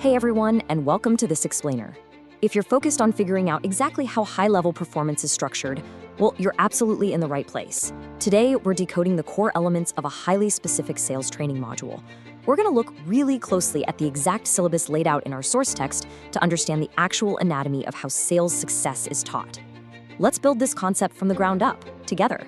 Hey everyone, and welcome to this explainer. If you're focused on figuring out exactly how high-level performance is structured, well, you're absolutely in the right place. Today, we're decoding the core elements of a highly specific sales training module. We're going to look really closely at the exact syllabus laid out in our source text to understand the actual anatomy of how sales success is taught. Let's build this concept from the ground up, together.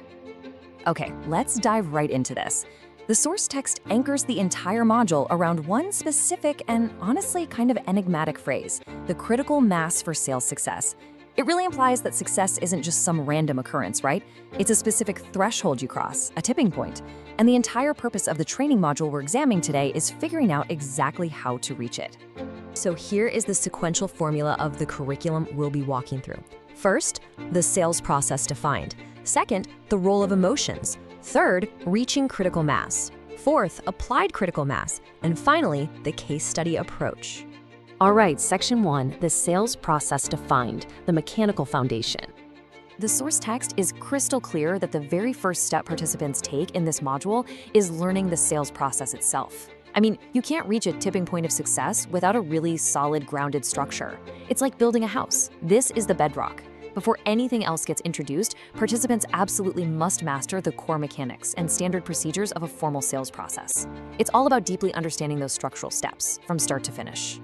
Okay, let's dive right into this. The source text anchors the entire module around one specific and honestly kind of enigmatic phrase, the critical mass for sales success. It really implies that success isn't just some random occurrence, right? It's a specific threshold you cross, a tipping point. And the entire purpose of the training module we're examining today is figuring out exactly how to reach it. So here is the sequential formula of the curriculum we'll be walking through. First, the sales process defined. Second, the role of emotions. Third, reaching critical mass. Fourth, applied critical mass. And finally, the case study approach. All right, section 1, the sales process defined, the mechanical foundation. The source text is crystal clear that the very first step participants take in this module is learning the sales process itself. I mean, you can't reach a tipping point of success without a really solid, grounded structure. It's like building a house. This is the bedrock. Before anything else gets introduced, participants absolutely must master the core mechanics and standard procedures of a formal sales process. It's all about deeply understanding those structural steps from start to finish.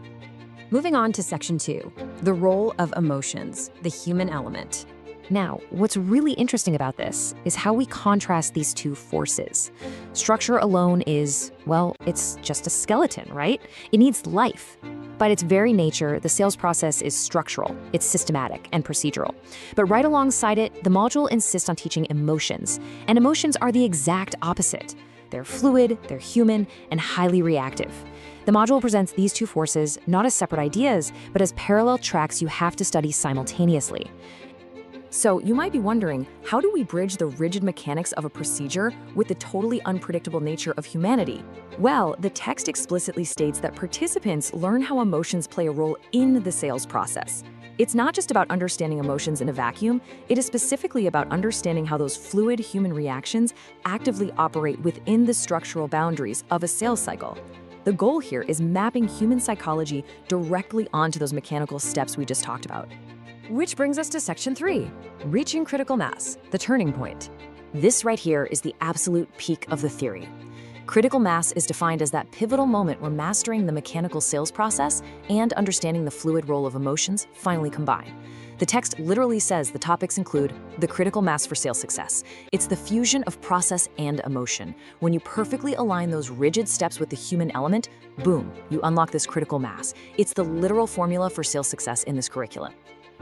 Moving on to section 2, the role of emotions, the human element. Now, what's really interesting about this is how we contrast these two forces. Structure alone is, well, it's just a skeleton, right? It needs life. By its very nature, the sales process is structural, it's systematic and procedural. But right alongside it, the module insists on teaching emotions, and emotions are the exact opposite. They're fluid, they're human, and highly reactive. The module presents these two forces not as separate ideas, but as parallel tracks you have to study simultaneously. So you might be wondering, how do we bridge the rigid mechanics of a procedure with the totally unpredictable nature of humanity? Well, the text explicitly states that participants learn how emotions play a role in the sales process. It's not just about understanding emotions in a vacuum, it is specifically about understanding how those fluid human reactions actively operate within the structural boundaries of a sales cycle. The goal here is mapping human psychology directly onto those mechanical steps we just talked about. Which brings us to section 3, reaching critical mass, the turning point. This right here is the absolute peak of the theory. Critical mass is defined as that pivotal moment where mastering the mechanical sales process and understanding the fluid role of emotions finally combine. The text literally says the topics include the critical mass for sales success. It's the fusion of process and emotion. When you perfectly align those rigid steps with the human element, boom, you unlock this critical mass. It's the literal formula for sales success in this curriculum.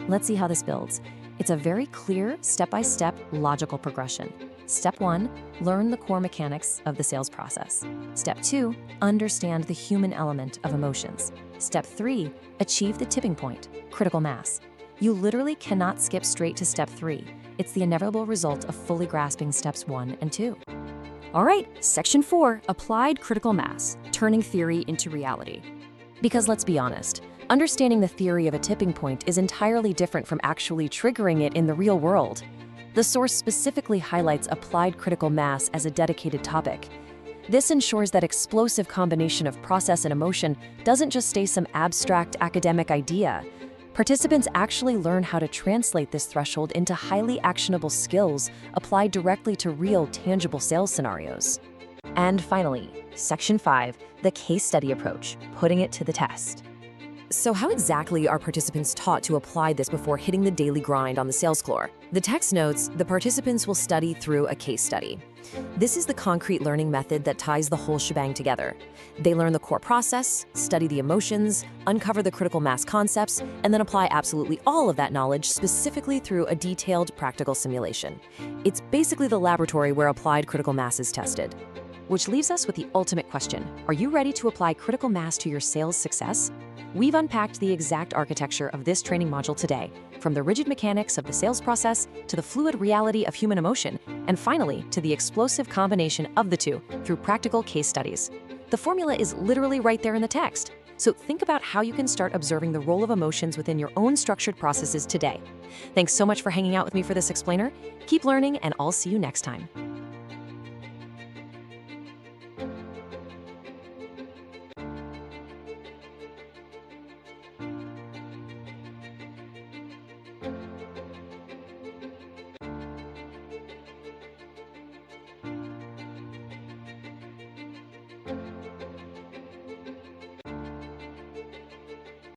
Let's see how this builds. It's a very clear, step-by-step, logical progression. Step 1, learn the core mechanics of the sales process. Step 2, understand the human element of emotions. Step 3, achieve the tipping point, critical mass. You literally cannot skip straight to step 3. It's the inevitable result of fully grasping steps 1 and 2. All right, section 4, applied critical mass, turning theory into reality. Because let's be honest, understanding the theory of a tipping point is entirely different from actually triggering it in the real world. The source specifically highlights applied critical mass as a dedicated topic. This ensures that explosive combination of process and emotion doesn't just stay some abstract academic idea. Participants actually learn how to translate this threshold into highly actionable skills applied directly to real, tangible sales scenarios. And finally, section 5, the case study approach, putting it to the test. So how exactly are participants taught to apply this before hitting the daily grind on the sales floor? The text notes the participants will study through a case study. This is the concrete learning method that ties the whole shebang together. They learn the core process, study the emotions, uncover the critical mass concepts, and then apply absolutely all of that knowledge specifically through a detailed practical simulation. It's basically the laboratory where applied critical mass is tested. Which leaves us with the ultimate question. Are you ready to apply critical mass to your sales success? We've unpacked the exact architecture of this training module today, from the rigid mechanics of the sales process to the fluid reality of human emotion, and finally to the explosive combination of the two through practical case studies. The formula is literally right there in the text, so think about how you can start observing the role of emotions within your own structured processes today. Thanks so much for hanging out with me for this explainer. Keep learning, and I'll see you next time.